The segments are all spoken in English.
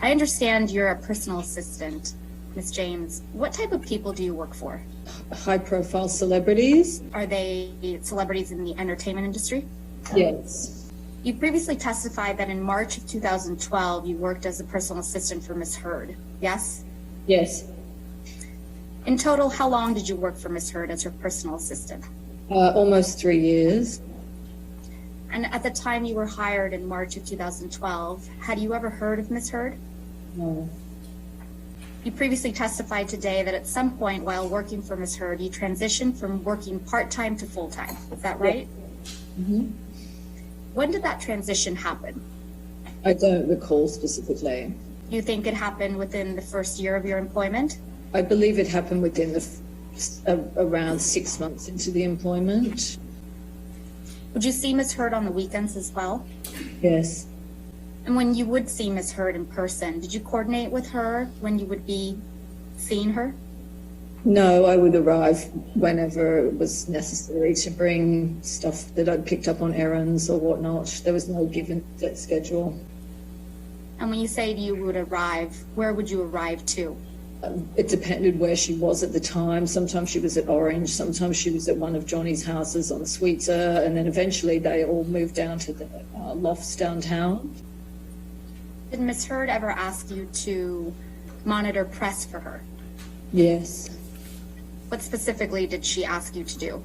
I understand you're a personal assistant, Ms. James. What type of people do you work for? High-profile celebrities. Are they celebrities in the entertainment industry? Yes. You previously testified that in March of 2012, you worked as a personal assistant for Ms. Heard, yes? Yes. In total, how long did you work for Ms. Heard as her personal assistant? Almost 3 years. And at the time you were hired in March of 2012, had you ever heard of Ms. Heard? No. You previously testified today that at some point while working for Ms. Heard, you transitioned from working part-time to full-time. Is that right? Mm-hmm. When did that transition happen? I don't recall specifically. Do you think it happened within the first year of your employment? I believe it happened within around 6 months into the employment. Would you see Ms. Heard on the weekends as well? Yes. And when you would see Ms. Heard in person, did you coordinate with her when you would be seeing her? No, I would arrive whenever it was necessary to bring stuff that I'd picked up on errands or whatnot. There was no given set schedule. And when you say you would arrive, where would you arrive to? It depended where she was at the time. Sometimes she was at Orange, sometimes she was at one of Johnny's houses on Sweetser, and then eventually they all moved down to the lofts downtown. Did Ms. Heard ever ask you to monitor press for her? Yes. What specifically did she ask you to do?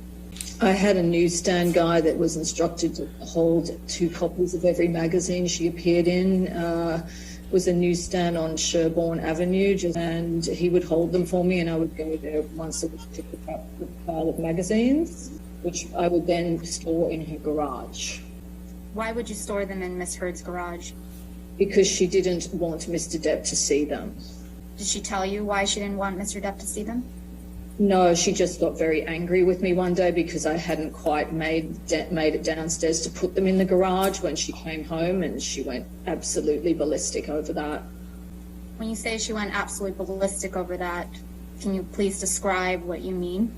I had a newsstand guy that was instructed to hold 2 copies of every magazine she appeared in. It was a newsstand on Sherbourne Avenue, and he would hold them for me, and I would go there once a week to pick up a pile of magazines, which I would then store in her garage. Why would you store them in Ms. Heard's garage? Because she didn't want Mr. Depp to see them. Did she tell you why she didn't want Mr. Depp to see them? No, she just got very angry with me one day because I hadn't quite made it downstairs to put them in the garage when she came home, and she went absolutely ballistic over that. When you say she went absolutely ballistic over that, can you please describe what you mean?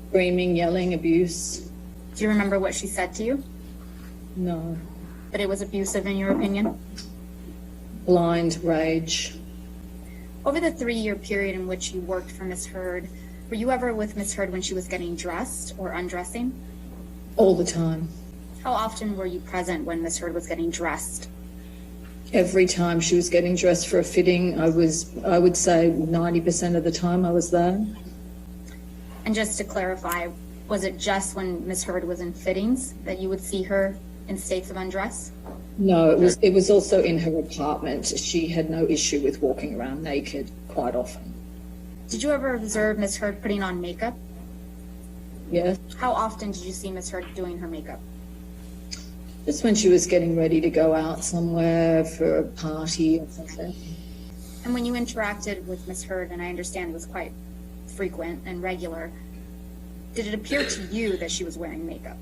Screaming, yelling, abuse. Do you remember what she said to you? No. That it was abusive in your opinion? Blind rage. Over the 3-year period in which you worked for Ms. Heard, were you ever with Ms. Heard when she was getting dressed or undressing? All the time. How often were you present when Ms. Heard was getting dressed? Every time she was getting dressed for a fitting, I would say 90% of the time I was there. And just to clarify, was it just when Ms. Heard was in fittings that you would see her in states of undress? No, it was also in her apartment. She had no issue with walking around naked quite often. Did you ever observe Ms. Heard putting on makeup? Yes. How often did you see Ms. Heard doing her makeup? Just when she was getting ready to go out somewhere for a party or something. And when you interacted with Ms. Heard, and I understand it was quite frequent and regular, did it appear to you that she was wearing makeup?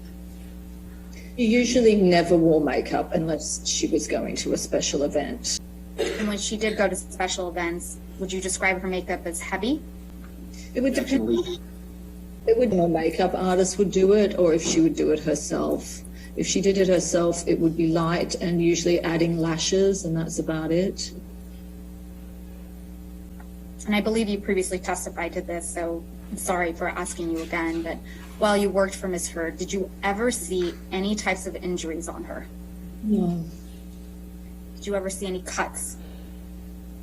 She usually never wore makeup unless she was going to a special event. And when she did go to special events, would you describe her makeup as heavy? It would depend. It would, a makeup artist would do it, or if she would do it herself. If she did it herself, it would be light and usually adding lashes, and that's about it. And I believe you previously testified to this, so I'm sorry for asking you again, but while you worked for Ms. Heard, did you ever see any types of injuries on her? No. Did you ever see any cuts?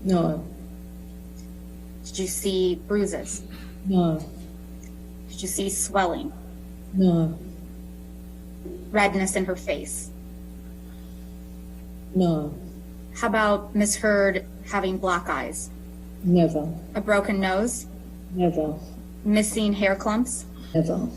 No. Did you see bruises? No. Did you see swelling? No. Redness in her face? No. How about Ms. Heard having black eyes? Never. A broken nose? Never. Missing hair clumps? Never.